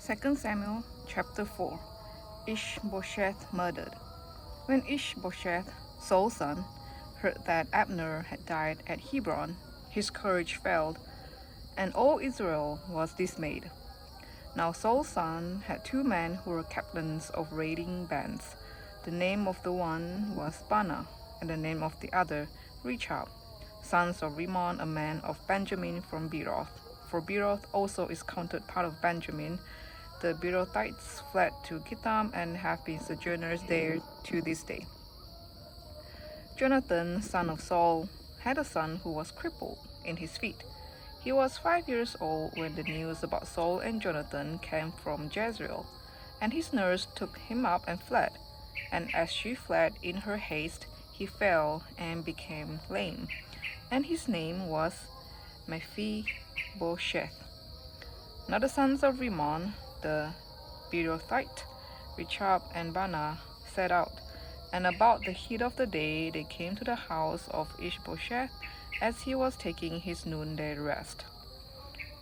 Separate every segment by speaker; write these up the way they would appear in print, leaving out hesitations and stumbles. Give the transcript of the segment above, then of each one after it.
Speaker 1: 2 Samuel chapter 4. Ish-bosheth murdered. When Ish-bosheth, Saul's son, heard that Abner had died at Hebron, his courage failed, and all Israel was dismayed. Now Saul's son had 2 men who were captains of raiding bands. The name of the one was Baanah, and the name of the other Rechab, sons of Rimmon, a man of Benjamin from Beeroth. For Beeroth also is counted part of Benjamin. The Beerothites fled to Githam and have been sojourners there to this day. Jonathan, son of Saul, had a son who was crippled in his feet. He was 5 years old when the news about Saul and Jonathan came from Jezreel, and his nurse took him up and fled. And as she fled in her haste, he fell and became lame, and his name was Ish-bosheth. Now the sons of Rimmon, the Beerothite, Rechab and Baanah, set out, and about the heat of the day they came to the house of Ish-bosheth as he was taking his noonday rest.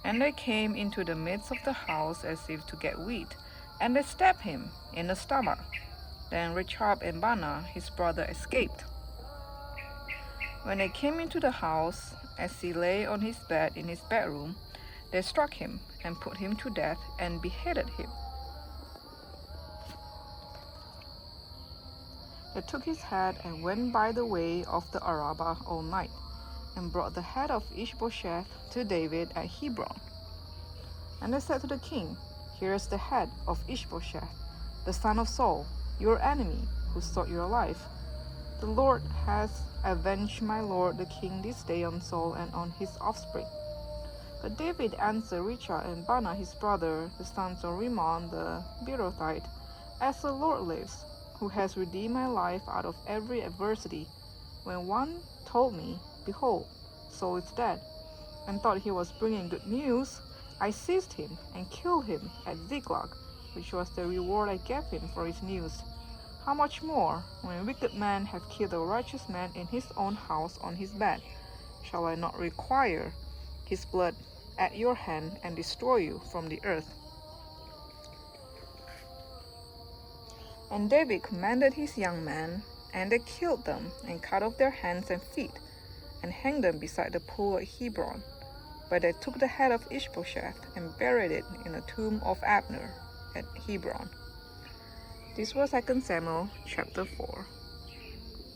Speaker 1: And they came into the midst of the house as if to get wheat, and they stabbed him in the stomach. Then Rechab and Baanah his brother escaped. When they came into the house, as he lay on his bed in his bedroom, they struck him and put him to death and beheaded him. They took his head and went by the way of the Arabah all night, and brought the head of Ish-bosheth to David at Hebron. And they said to the king, "Here is the head of Ish-bosheth, the son of Saul, your enemy, who sought your life. The Lord has avenged my lord the king this day on Saul and on his offspring." But David answered Rechab and Baanah his brother, the sons of Rimmon the Beerothite, "As the Lord lives, who has redeemed my life out of every adversity, when one told me, 'Behold, Saul is dead,' and thought he was bringing good news, I seized him and killed him at Ziklag, which was the reward I gave him for his news. How much more, when wicked men have killed a righteous man in his own house on his bed, shall I not require his blood at your hand and destroy you from the earth?" And David commanded his young men, and they killed them and cut off their hands and feet, and hanged them beside the pool at Hebron. But they took the head of Ish-bosheth and buried it in the tomb of Abner at Hebron. This was 2 Samuel chapter 4.